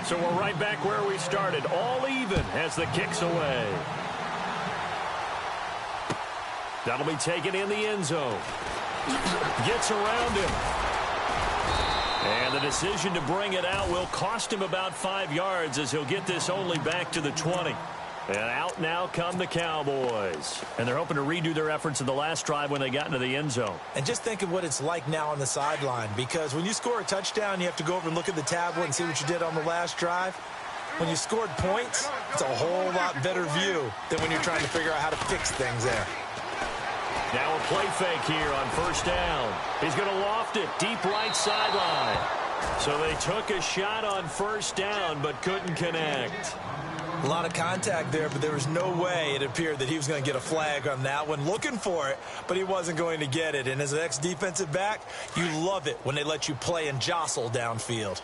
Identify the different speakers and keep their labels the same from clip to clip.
Speaker 1: So we're right back where we started, all even as the kick's away. That'll be taken in the end zone. Gets around him. And the decision to bring it out will cost him about 5 yards as he'll get this only back to the 20. And out now come the Cowboys. And they're hoping to redo their efforts in the last drive when they got into the end zone.
Speaker 2: And just think of what it's like now on the sideline, because when you score a touchdown, you have to go over and look at the tablet and see what you did on the last drive. When you scored points, it's a whole lot better view than when you're trying to figure out how to fix things there.
Speaker 1: Now a play fake here on first down. He's going to loft it deep right sideline. So they took a shot on first down but couldn't connect.
Speaker 2: A lot of contact there, but there was no way it appeared that he was going to get a flag on that one. Looking for it, but he wasn't going to get it. And as an ex-defensive back, you love it when they let you play and jostle downfield.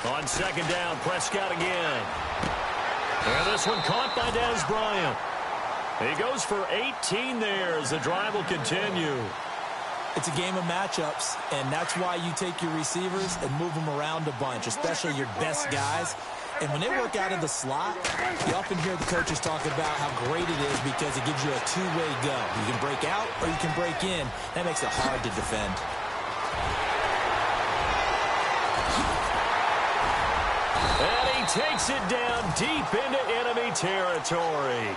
Speaker 1: On second down, Prescott again. And this one caught by Dez Bryant. He goes for 18 there as the drive will continue.
Speaker 2: It's a game of matchups, and that's why you take your receivers and move them around a bunch, especially your best guys. And when they work out of the slot, you often hear the coaches talk about how great it is because it gives you a two-way go. You can break out or you can break in. That makes it hard to defend.
Speaker 1: And he takes it down deep into enemy territory.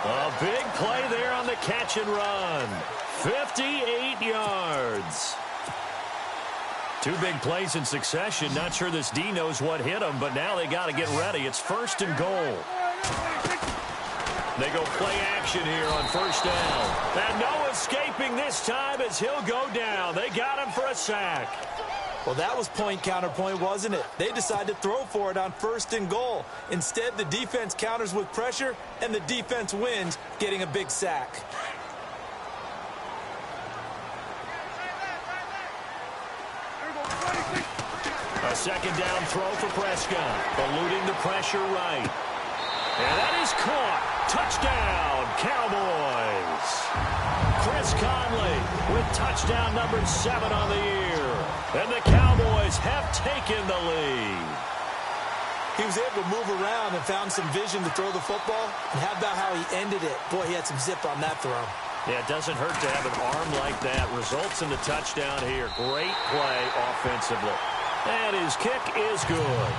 Speaker 1: A big play there on the catch and run. 58 yards. Two big plays in succession. Not sure this D knows what hit him, but now they got to get ready. It's first and goal. They go play action here on first down. And no escaping this time as he'll go down. They got him for a sack.
Speaker 2: Well, that was point counterpoint, wasn't it? They decided to throw for it on first and goal. Instead, the defense counters with pressure, and the defense wins, getting a big sack.
Speaker 1: A second down throw for Prescott, eluding the pressure right. And that is caught. Touchdown, Cowboys. Chris Conley with touchdown number 7 on the year. And the Cowboys have taken the lead.
Speaker 2: He was able to move around and found some vision to throw the football. And how about how he ended it? Boy, he had some zip on that throw.
Speaker 1: Yeah, it doesn't hurt to have an arm like that. Results in the touchdown here. Great play offensively. And his kick is good.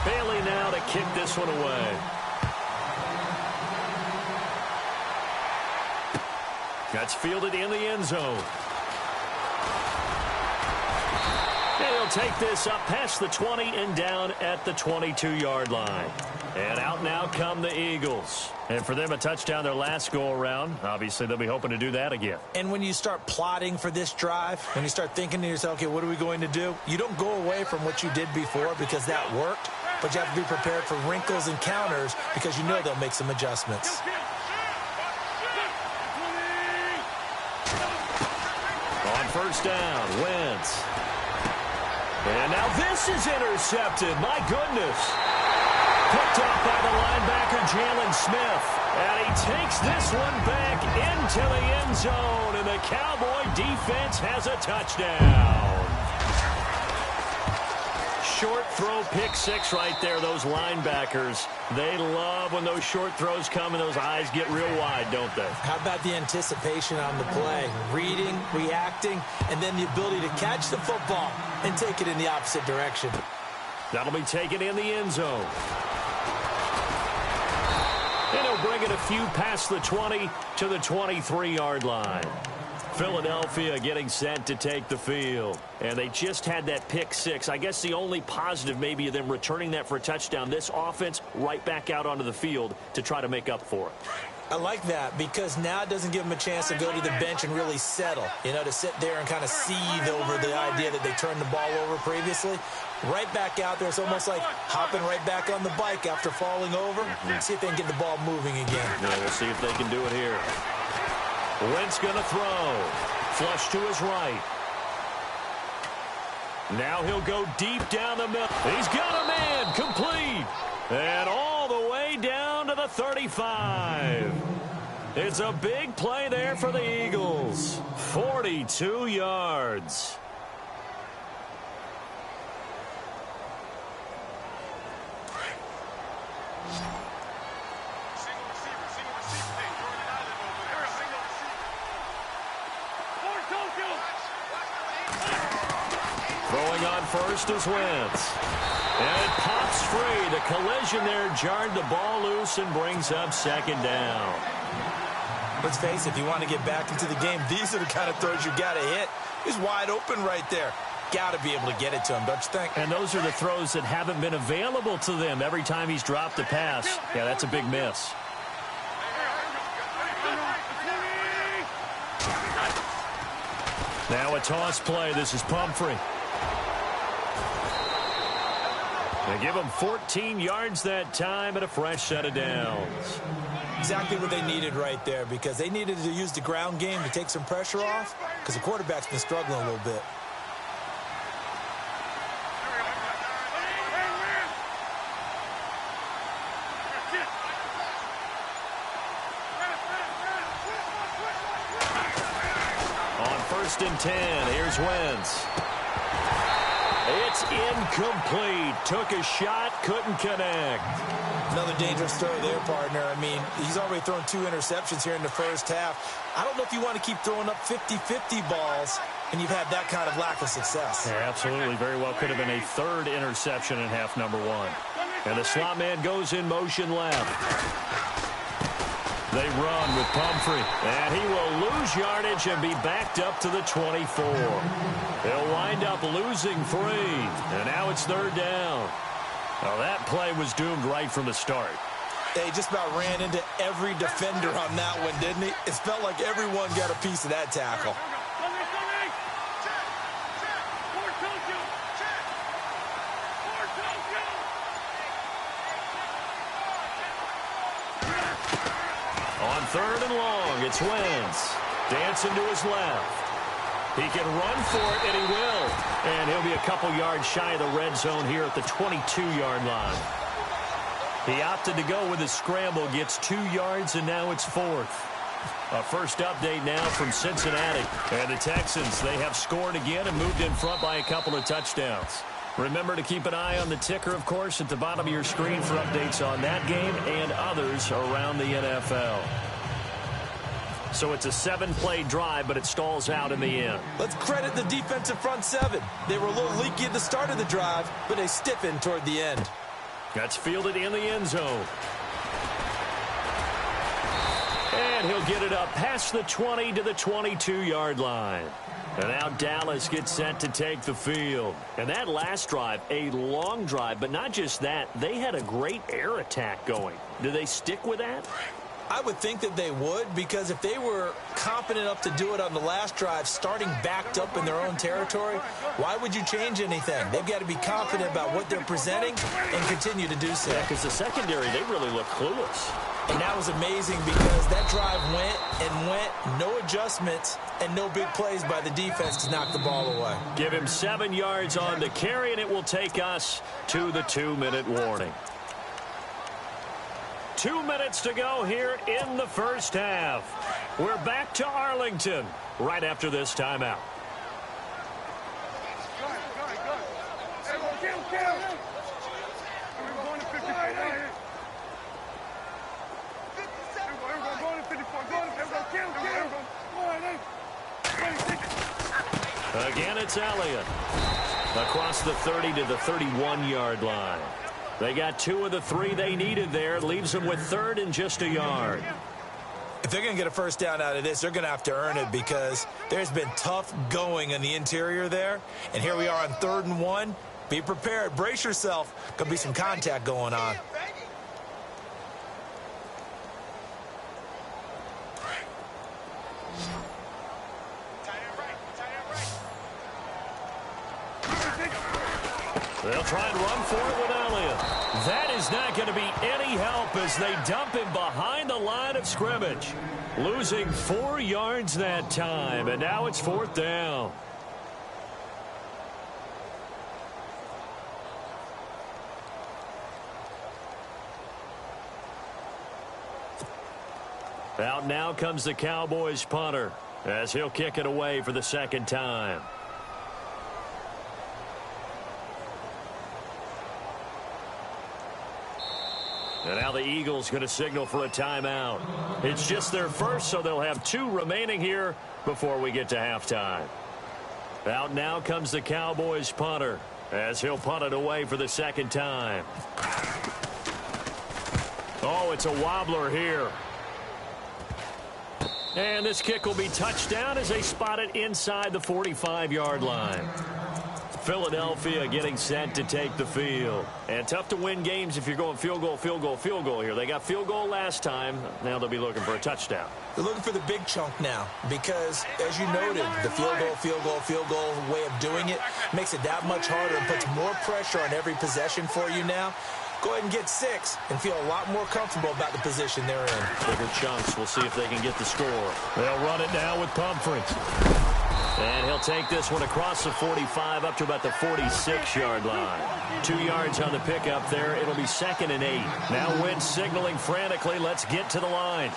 Speaker 1: Bailey now to kick this one away. That's fielded in the end zone. And he'll take this up past the 20 and down at the 22-yard line. And out now come the Eagles. And for them, a touchdown their last go-around. Obviously, they'll be hoping to do that again.
Speaker 2: And when you start plotting for this drive, when you start thinking to yourself, okay, what are we going to do? You don't go away from what you did before because that worked. But you have to be prepared for wrinkles and counters because you know they'll make some adjustments.
Speaker 1: On first down, Wentz. And now this is intercepted. My goodness. Picked up by the linebacker, Jalen Smith. And he takes this one back into the end zone. And the Cowboy defense has a touchdown. Short throw, pick six right there. Those linebackers, they love when those short throws come and those eyes get real wide, don't they?
Speaker 2: How about the anticipation on the play? Reading, reacting, and then the ability to catch the football and take it in the opposite direction.
Speaker 1: That'll be taken in the end zone. And he'll bring it a few past the 20 to the 23-yard line. Philadelphia getting set to take the field. And they just had that pick six. I guess the only positive maybe of them returning that for a touchdown. This offense right back out onto the field to try to make up for it.
Speaker 2: I like that because now it doesn't give them a chance to go to the bench and really settle. You know, to sit there and kind of seethe over the idea that they turned the ball over previously. Right back out there. It's almost like hopping right back on the bike after falling over. See if they can get the ball moving again.
Speaker 1: Yeah, we'll see if they can do it here. Wentz going to throw. Flush to his right. Now he'll go deep down the middle. He's got a man. Complete. And all the way down to the 35. It's a big play there for the Eagles. 42 yards. Throwing on first is Wentz. And it pops free. The collision there jarred the ball loose and brings up second down.
Speaker 2: Let's face it, if you want to get back into the game, these are the kind of throws you got to hit. He's wide open right there. Got to be able to get it to him, don't you think?
Speaker 1: And those are the throws that haven't been available to them every time he's dropped a pass. Yeah, that's a big miss. Now a toss play. This is Pumphrey. They give him 14 yards that time and a fresh set of downs.
Speaker 2: Exactly what they needed right there, because they needed to use the ground game to take some pressure off, because the quarterback's been struggling a little bit.
Speaker 1: On 1st and 10, here's Wentz. It's incomplete. Took a shot, couldn't connect.
Speaker 2: Another dangerous throw there, partner. I mean, he's already thrown 2 interceptions here in the first half. I don't know if you want to keep throwing up 50-50 balls, and you've had that kind of lack of success.
Speaker 1: Yeah, absolutely. Very well could have been a 3rd interception in half number 1. And the slot man goes in motion left. They run with Pumphrey, and he will lose yardage and be backed up to the 24. He'll wind up losing 3, and now it's 3rd down. Well, that play was doomed right from the start.
Speaker 2: They just about ran into every defender on that one, didn't he? It felt like everyone got a piece of that tackle.
Speaker 1: On 3rd and long, it's Wentz. Dancing to his left. He can run for it, and he will. And he'll be a couple yards shy of the red zone here at the 22-yard line. He opted to go with a scramble, gets 2 yards, and now it's 4th. A first update now from Cincinnati. And the Texans, they have scored again and moved in front by a couple of touchdowns. Remember to keep an eye on the ticker, of course, at the bottom of your screen for updates on that game and others around the NFL. So it's a 7-play drive, but it stalls out in the end.
Speaker 2: Let's credit the defensive front 7. They were a little leaky at the start of the drive, but they stiffened toward the end.
Speaker 1: That's fielded in the end zone. And he'll get it up past the 20 to the 22-yard line. And now Dallas gets set to take the field. And that last drive, a long drive, but not just that. They had a great air attack going. Do they stick with that?
Speaker 2: I would think that they would, because if they were competent enough to do it on the last drive, starting backed up in their own territory, why would you change anything? They've got to be confident about what they're presenting and continue to do so.
Speaker 1: Yeah, because the secondary, they really look clueless.
Speaker 2: And that was amazing, because that drive went and went, no adjustments, and no big plays by the defense to knock the ball away.
Speaker 1: Give him 7 yards on the carry, and it will take us to the 2-minute warning. 2 minutes to go here in the first half. We're back to Arlington right after this timeout. Again, it's Elliott. Across the 30 to the 31-yard line. They got 2 of the 3 they needed there. It leaves them with 3rd and just a yard.
Speaker 2: If they're going to get a first down out of this, they're going to have to earn it, because there's been tough going in the interior there. And here we are on 3rd and 1. Be prepared. Brace yourself. Going to be some contact going on.
Speaker 1: They'll try and run for it with Elliott. That is not going to be any help as they dump him behind the line of scrimmage. Losing 4 yards that time, and now it's 4th down. Out now comes the Cowboys punter. as he'll kick it away for the second time. And now the Eagles going to signal for a timeout. It's just their first, so they'll have 2 remaining here before we get to halftime. Out now comes the Cowboys punter, as he'll punt it away for the second time. Oh, it's a wobbler here. And this kick will be touchdown as they spot it inside the 45-yard line. Philadelphia getting set to take the field. And tough to win games if you're going field goal, field goal, field goal here. They got field goal last time. Now they'll be looking for a touchdown.
Speaker 2: They're looking for the big chunk now because, as you noted, the field goal, field goal, field goal way of doing it makes it that much harder and puts more pressure on every possession for you now. Go ahead and get 6 and feel a lot more comfortable about the position they're in.
Speaker 1: Bigger chunks. We'll see if they can get the score. They'll run it now with Pumphrey. And he'll take this one across the 45 up to about the 46-yard line. 2 yards on the pickup there. It'll be 2nd and 8. Now Wentz signaling frantically. Let's get to the line.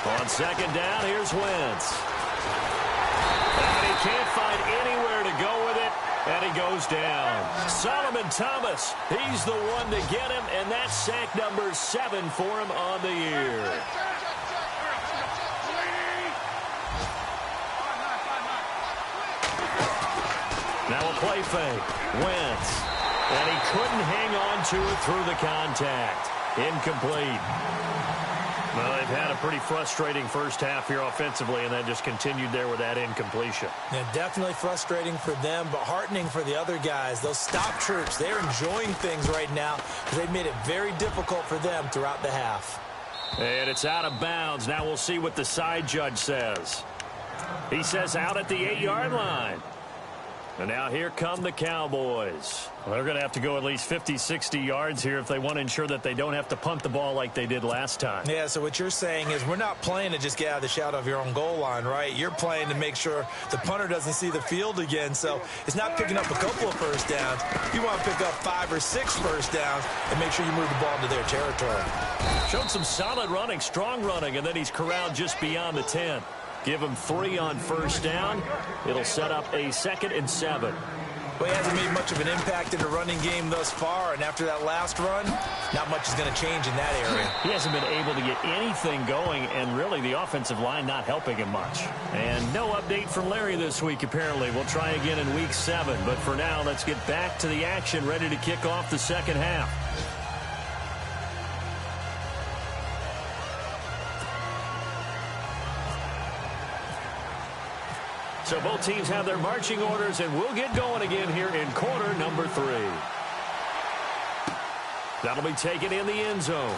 Speaker 1: On 2nd down, here's Wentz. And he can't find anywhere to go with it. And he goes down. Solomon Thomas, he's the one to get him, and that's sack number 7 for him on the year. Now a play fake. Wentz. And he couldn't hang on to it through the contact. Incomplete. Well, they've had a pretty frustrating first half here offensively, and then just continued there with that incompletion.
Speaker 2: Yeah, definitely frustrating for them, but heartening for the other guys. Those stop troops, they're enjoying things right now because they've made it very difficult for them throughout the half.
Speaker 1: And it's out of bounds. Now we'll see what the side judge says. He says out at the 8-yard line. And now here come the Cowboys. Well, they're going to have to go at least 50, 60 yards here if they want to ensure that they don't have to punt the ball like they did last time.
Speaker 2: Yeah, so what you're saying is we're not playing to just get out of the shadow of your own goal line, right? You're playing to make sure the punter doesn't see the field again. So it's not picking up a couple of first downs. You want to pick up 5 or 6 first downs and make sure you move the ball into their territory.
Speaker 1: Showed some solid running, strong running, and then he's corralled just beyond the 10. Give him 3 on first down. It'll set up a 2nd and 7.
Speaker 2: Well, he hasn't made much of an impact in the running game thus far, and after that last run, not much is going to change in that area.
Speaker 1: He hasn't been able to get anything going, and really the offensive line not helping him much. And no update from Larry this week, apparently. We'll try again in Week 7, but for now, let's get back to the action, ready to kick off the second half. So both teams have their marching orders, and we'll get going again here in quarter number 3. That'll be taken in the end zone.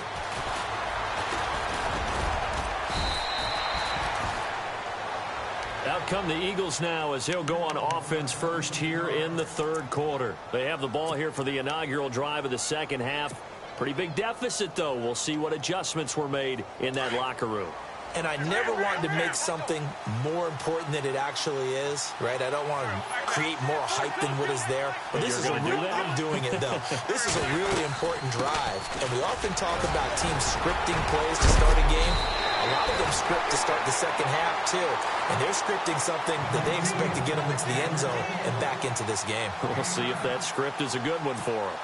Speaker 1: Out come the Eagles now as they'll go on offense first here in the 3rd quarter. They have the ball here for the inaugural drive of the second half. Pretty big deficit, though. We'll see what adjustments were made in that locker room.
Speaker 2: And I never wanted to make something more important than it actually is, right? I don't want to create more hype than what is there. But this is a real, I'm doing it, though. This is a really important drive. And we often talk about teams scripting plays to start a game. A lot of them script to start the second half, too. And they're scripting something that they expect to get them into the end zone and back into this game.
Speaker 1: We'll see if that script is a good one for them.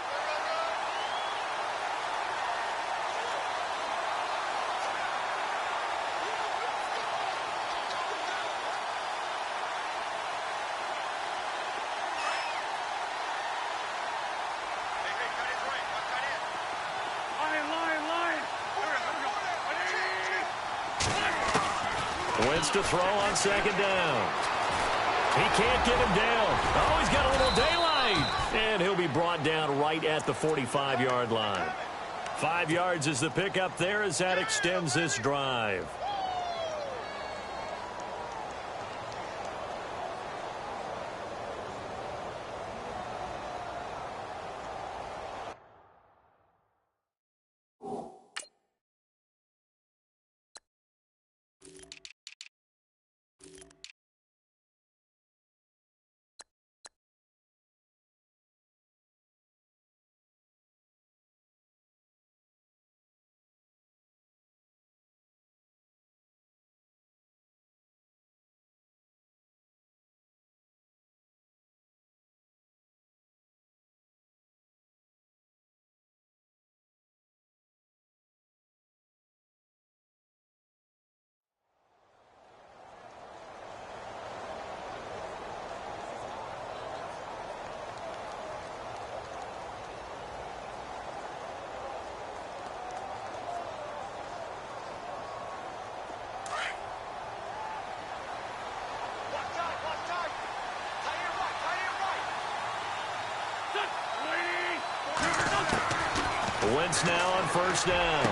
Speaker 1: Wentz to throw on second down. He can't get him down. Oh, he's got a little daylight. And he'll be brought down right at the 45-yard line. 5 yards is the pickup there as that extends this drive. yards now on first down.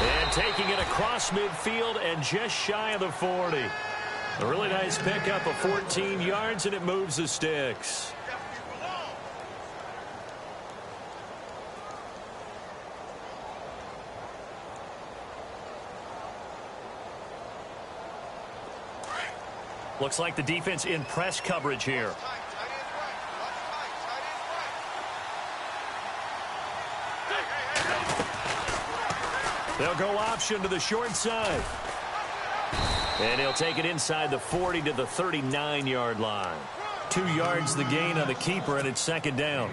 Speaker 1: And taking it across midfield and just shy of the 40. A really nice pickup of 14 yards, and it moves the sticks. Looks like the defense in press coverage here. They'll go option to the short side. And he'll take it inside the 40 to the 39-yard line. 2 yards the gain on the keeper, and it's second down.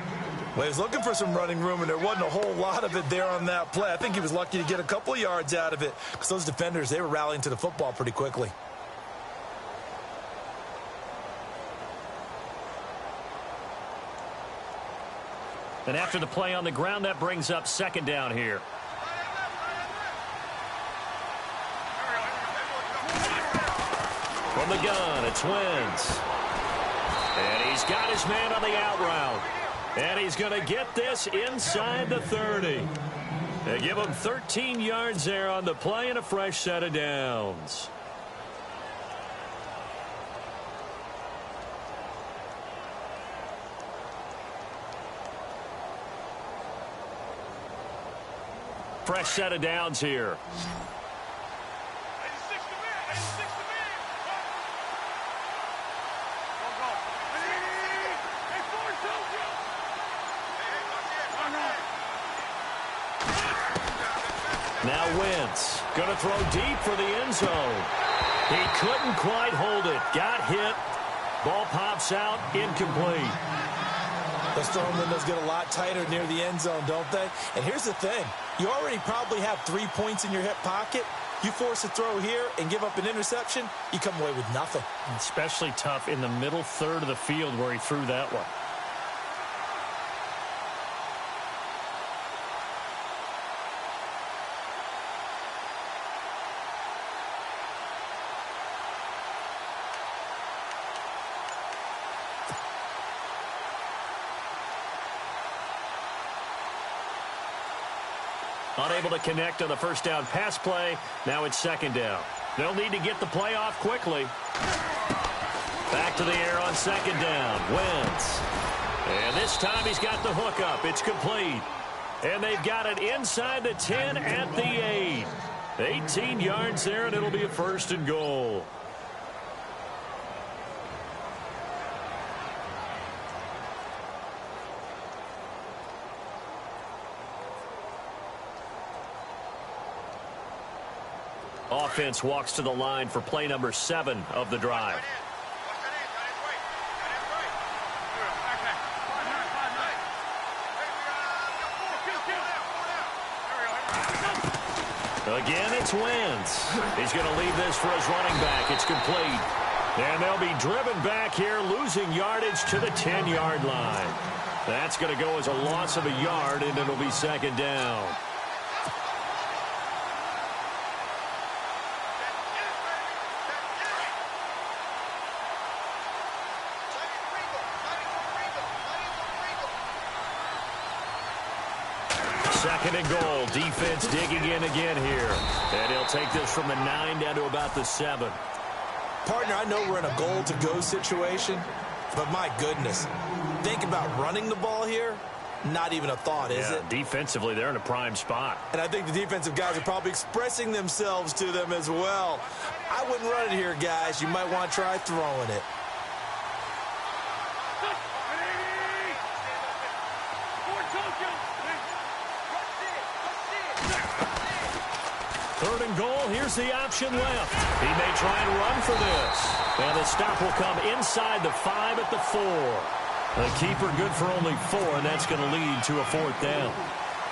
Speaker 2: Well, he was looking for some running room, and there wasn't a whole lot of it there on that play. I think he was lucky to get a couple of yards out of it because those defenders, they were rallying to the football pretty quickly.
Speaker 1: And after the play on the ground, that brings up second down here. From the gun, it's Wentz. And he's got his man on the out route. And he's going to get this inside the 30. They give him 13 yards there on the play and a fresh set of downs. Fresh set of downs here. Now Wentz going to throw deep for the end zone. He couldn't quite hold it. Got hit. Ball pops out. Incomplete.
Speaker 2: Those throwing windows get a lot tighter near the end zone, don't they? And here's the thing. You already probably have 3 points in your hip pocket. You force a throw here and give up an interception, you come away with nothing.
Speaker 1: Especially tough in the middle third of the field where he threw that one. Unable to connect on the first down pass play. Now it's second down. They'll need to get the play off quickly. Back to the air on second down. Wentz. And this time he's got the hook up. It's complete. And they've got it inside the 10 at the 8. 18 yards there, and it'll be a first and goal. Offense walks to the line for play number 7 of the drive. Again, it's Wentz. He's going to leave this for his running back. It's complete. And they'll be driven back here, losing yardage to the 10-yard line. That's going to go as a loss of a yard, and it'll be second down. Second and goal. Defense digging in again here. And he'll take this from the 9 down to about the 7.
Speaker 2: Partner, I know we're in a goal-to-go situation, but my goodness, think about running the ball here. Not even a thought, is it?
Speaker 1: Defensively, they're in a prime spot.
Speaker 2: And I think the defensive guys are probably expressing themselves to them as well. I wouldn't run it here, guys. You might want to try throwing it.
Speaker 1: Third and goal. Here's the option left. He may try and run for this. And the stop will come inside the 5 at the 4. The keeper good for only 4, and that's going to lead to a fourth down.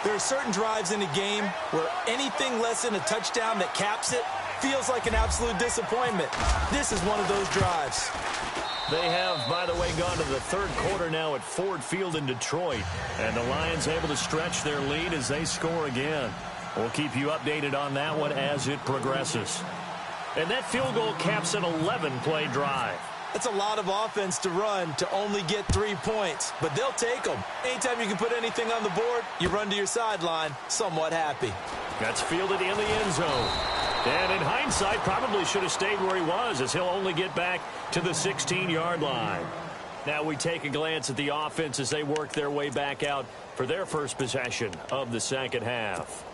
Speaker 2: There are certain drives in a game where anything less than a touchdown that caps it feels like an absolute disappointment. This is one of those drives.
Speaker 1: They have, by the way, gone to the third quarter now at Ford Field in Detroit. And the Lions able to stretch their lead as they score again. We'll keep you updated on that one as it progresses. And that field goal caps an 11-play drive.
Speaker 2: It's a lot of offense to run to only get 3 points, but they'll take them. Anytime you can put anything on the board, you run to your sideline somewhat happy.
Speaker 1: That's fielded in the end zone. And in hindsight, probably should have stayed where he was, as he'll only get back to the 16-yard line. Now we take a glance at the offense as they work their way back out for their first possession of the second half.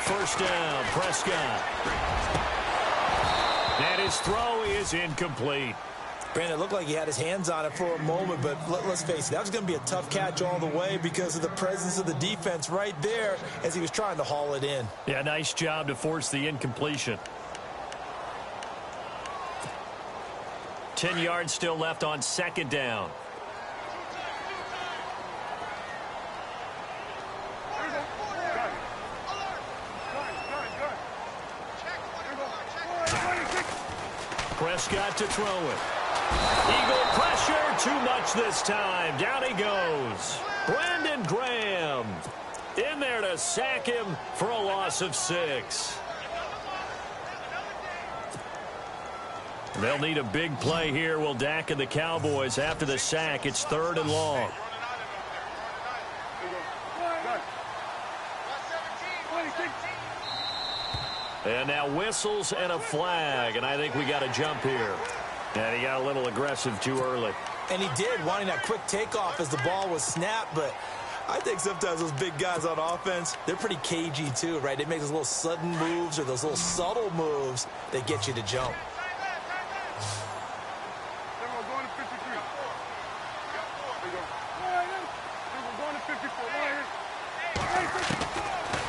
Speaker 1: First down, Prescott. And his throw is incomplete.
Speaker 2: Brandon, it looked like he had his hands on it for a moment, but let's face it, that was going to be a tough catch all the way because of the presence of the defense right there as he was trying to haul it in.
Speaker 1: Yeah, nice job to force the incompletion. 10 yards still left on second down. Prescott to throw it. Eagle pressure, too much this time. Down he goes. Brandon Graham in there to sack him for a loss of 6. They'll need a big play here. Will Dak and the Cowboys after the sack. It's 3rd and long. And now whistles and a flag, and I think we got a jump here. And he got a little aggressive too early.
Speaker 2: And he did, wanting that quick takeoff as the ball was snapped, but I think sometimes those big guys on offense, they're pretty cagey too, right? They make those little sudden moves or those little subtle moves that get you to jump.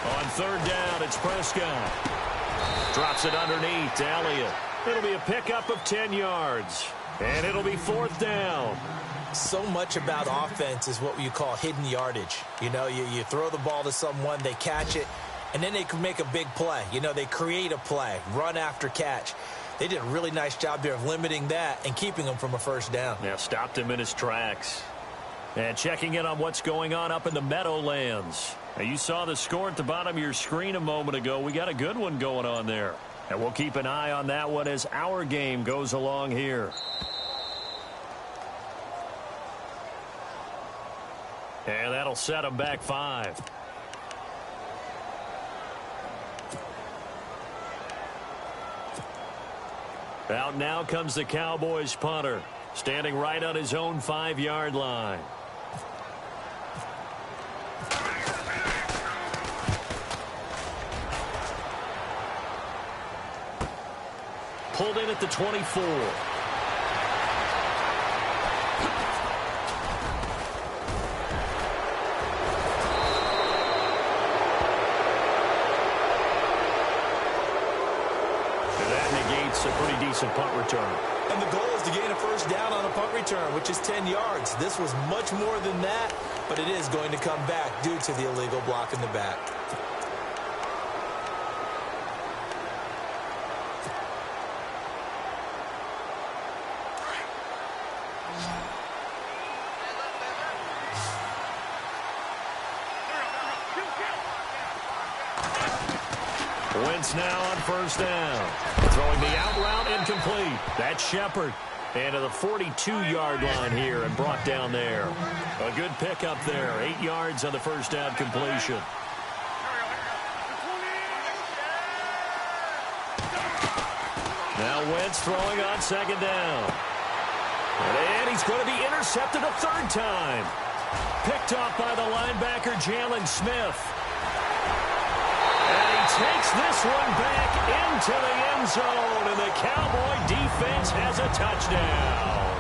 Speaker 1: On 3rd down, it's Prescott. Drops it underneath to Elliott. It'll be a pickup of 10 yards. And it'll be 4th down.
Speaker 2: So much about offense is what you call hidden yardage. You know, you throw the ball to someone, they catch it, and then they can make a big play. You know, they create a play, run after catch. They did a really nice job there of limiting that and keeping him from a first down.
Speaker 1: Yeah, stopped him in his tracks. And checking in on what's going on up in the Meadowlands. Now, you saw the score at the bottom of your screen a moment ago. We got a good one going on there. And we'll keep an eye on that one as our game goes along here. And that'll set them back 5. Out now comes the Cowboys punter, standing right on his own 5-yard line. Pulled in at the 24. A pretty decent punt return.
Speaker 2: And the goal is to gain a first down on a punt return, which is 10 yards. This was much more than that, but it is going to come back due to the illegal block in the back.
Speaker 1: Wentz now on first down. Throwing the out route incomplete. That's Shepard. And to the 42-yard line here and brought down there. A good pickup there. 8 yards on the first down completion. Now Wentz throwing on second down. And he's going to be intercepted a 3rd time. Picked off by the linebacker, Jalen Smith. And he takes this one back into the end zone, and the Cowboy defense has a touchdown.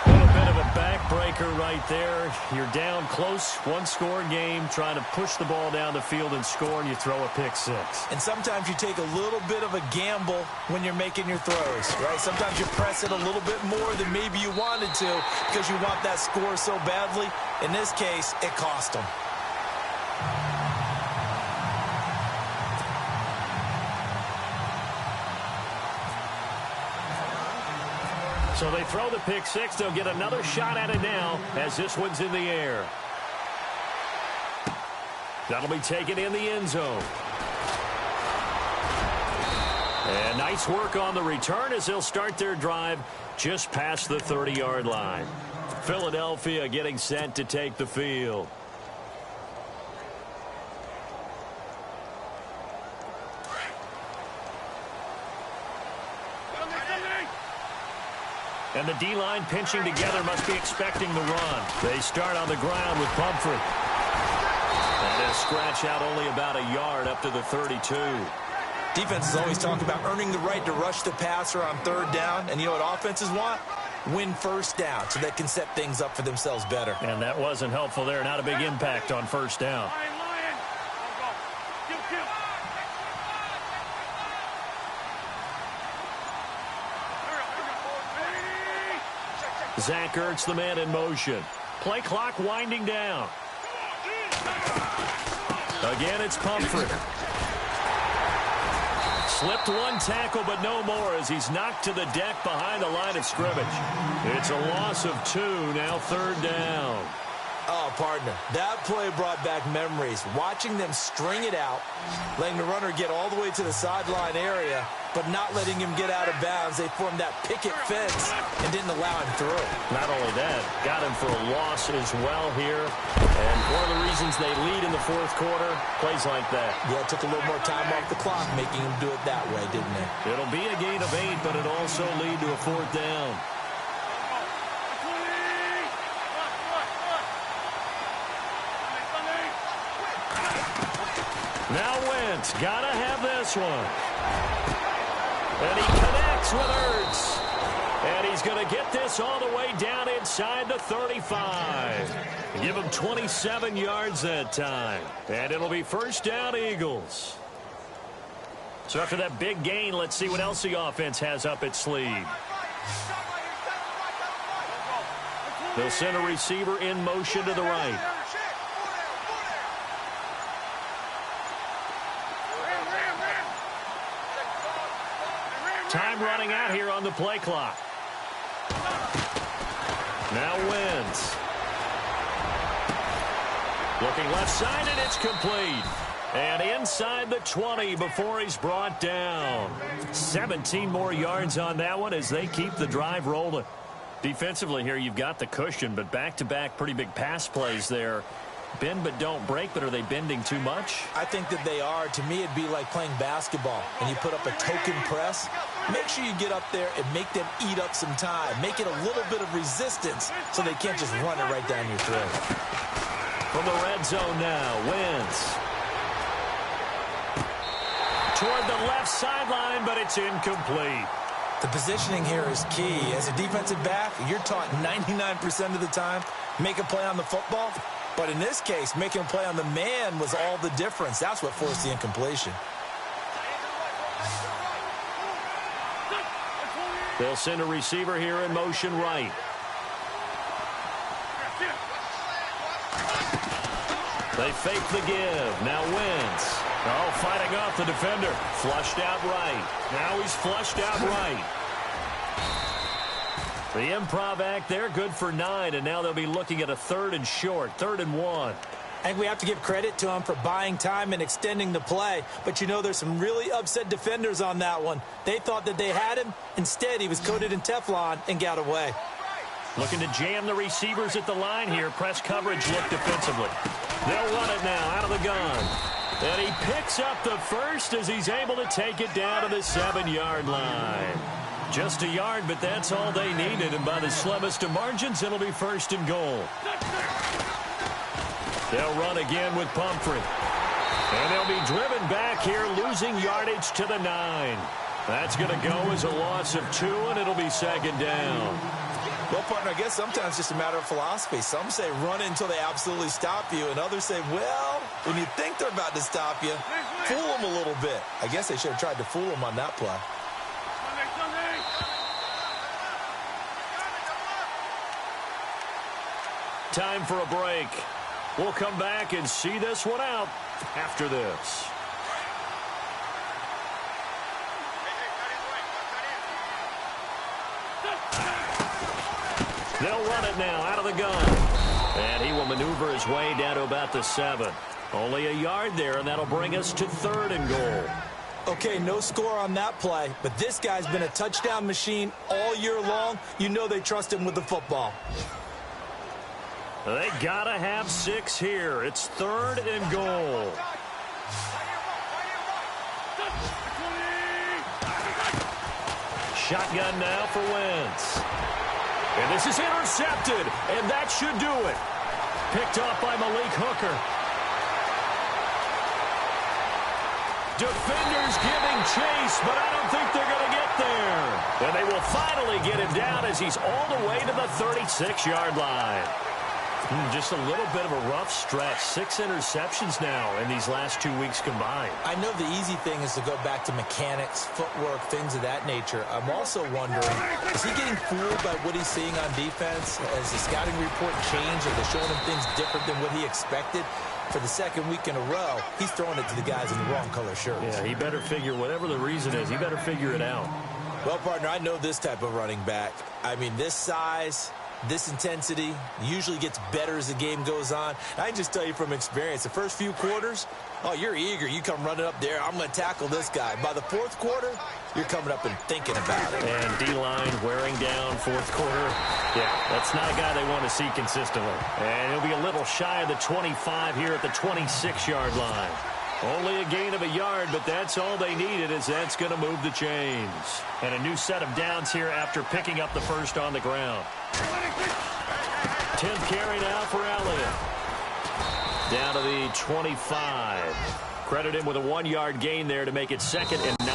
Speaker 1: A little bit of a backbreaker right there. You're down close, one-score game, trying to push the ball down the field and score, and you throw a pick-6.
Speaker 2: And sometimes you take a little bit of a gamble when you're making your throws, right? Sometimes you press it a little bit more than maybe you wanted to because you want that score so badly. In this case, it cost them.
Speaker 1: So they throw the pick six. They'll get another shot at it now as this one's in the air. That'll be taken in the end zone. And nice work on the return as they'll start their drive just past the 30-yard line. Philadelphia getting set to take the field. And the D-line pinching together must be expecting the run. They start on the ground with Pumphrey. And they'll scratch out only about a yard up to the 32.
Speaker 2: Defenses always talk about earning the right to rush the passer on third down. And you know what offenses want? Win first down so they can set things up for themselves better.
Speaker 1: And that wasn't helpful there. Not a big impact on first down. Zach Ertz, the man in motion. Play clock winding down. Again, it's Pumphrey. Slipped one tackle, but no more as he's knocked to the deck behind the line of scrimmage. It's a loss of 2, now third down.
Speaker 2: Oh, partner, that play brought back memories. Watching them string it out, letting the runner get all the way to the sideline area, but not letting him get out of bounds. They formed that picket fence and didn't allow him through.
Speaker 1: Not only that, got him for a loss as well here. And one of the reasons they lead in the fourth quarter, plays like that.
Speaker 2: Yeah, it took a little more time off the clock, making him do it that way, didn't it?
Speaker 1: It'll be a gain of 8, but it also lead to a fourth down. Now Wentz, gotta have this one. And he connects with Ertz. And he's going to get this all the way down inside the 35. Give him 27 yards that time. And it'll be first down Eagles. So after that big gain, let's see what else the offense has up its sleeve. They'll send a receiver in motion to the right. Time running out here on the play clock. Now Wentz. Looking left side, and it's complete. And inside the 20 before he's brought down. 17 more yards on that one as they keep the drive rolling. Defensively here, you've got the cushion, but back-to-back pretty big pass plays there. Bend but don't break, but are they bending too much?
Speaker 2: I think that they are. To me, it'd be like playing basketball. When you put up a token press, make sure you get up there and make them eat up some time. Make it a little bit of resistance so they can't just run it right down your throat.
Speaker 1: From the red zone now, Wentz. Toward the left sideline, but it's incomplete.
Speaker 2: The positioning here is key. As a defensive back, you're taught 99% of the time, make a play on the football. But in this case, making a play on the man was all the difference. That's what forced the incompletion.
Speaker 1: They'll send a receiver here in motion right. They fake the give. Now Wentz. Oh, fighting off the defender. Flushed out right. Now he's flushed out right. The improv act there, good for 9, and now they'll be looking at a 3rd and short, 3rd and 1.
Speaker 2: I think we have to give credit to him for buying time and extending the play. But, you know, there's some really upset defenders on that one. They thought that they had him. Instead, he was coated in Teflon and got away.
Speaker 1: Looking to jam the receivers at the line here. Press coverage look defensively. They'll run it now out of the gun. And he picks up the first as he's able to take it down to the 7-yard line. Just a yard, but that's all they needed. And by the slimmest of margins, it'll be 1st and goal. They'll run again with Pumphrey. And they'll be driven back here, losing yardage to the 9. That's going to go as a loss of 2, and it'll be 2nd down.
Speaker 2: Well, partner, I guess sometimes it's just a matter of philosophy. Some say run it until they absolutely stop you, and others say, well, when you think they're about to stop you, fool them a little bit. I guess they should have tried to fool them on that play.
Speaker 1: Time for a break. We'll come back and see this one out after this. They'll run it now out of the gun. And he will maneuver his way down to about the 7. Only a yard there, and that'll bring us to 3rd and goal.
Speaker 2: Okay, no score on that play, but this guy's been a touchdown machine all year long. You know they trust him with the football.
Speaker 1: They gotta have 6 here. It's 3rd and goal. Shotgun now for Wentz. And this is intercepted, and that should do it. Picked off by Malik Hooker. Defenders giving chase, but I don't think they're going to get there. And they will finally get him down as he's all the way to the 36-yard line. Just a little bit of a rough stretch. 6 interceptions now in these last 2 weeks combined.
Speaker 2: I know the easy thing is to go back to mechanics, footwork, things of that nature. I'm also wondering, is he getting fooled by what he's seeing on defense? Has the scouting report changed? Are they showing him things different than what he expected? For the 2nd week in a row, he's throwing it to the guys in the wrong color shirts.
Speaker 1: Yeah, he better figure, whatever the reason is, he better figure it out.
Speaker 2: Well, partner, I know this type of running back. I mean, this size, this intensity usually gets better as the game goes on. I can just tell you from experience, the first few quarters, oh, you're eager. You come running up there, I'm going to tackle this guy. By the 4th quarter, you're coming up and thinking about it.
Speaker 1: And D-line wearing down 4th quarter. Yeah, that's not a guy they want to see consistently. And he'll be a little shy of the 25 here at the 26-yard line. Only a gain of a yard, but that's all they needed, as that's going to move the chains. And a new set of downs here after picking up the first on the ground. 10th carry now for Elliott. Down to the 25. Credit him with a 1-yard gain there to make it 2nd and 9.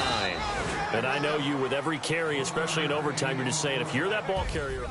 Speaker 1: And I know you, with every carry, especially in overtime, you're just saying, if you're that ball carrier...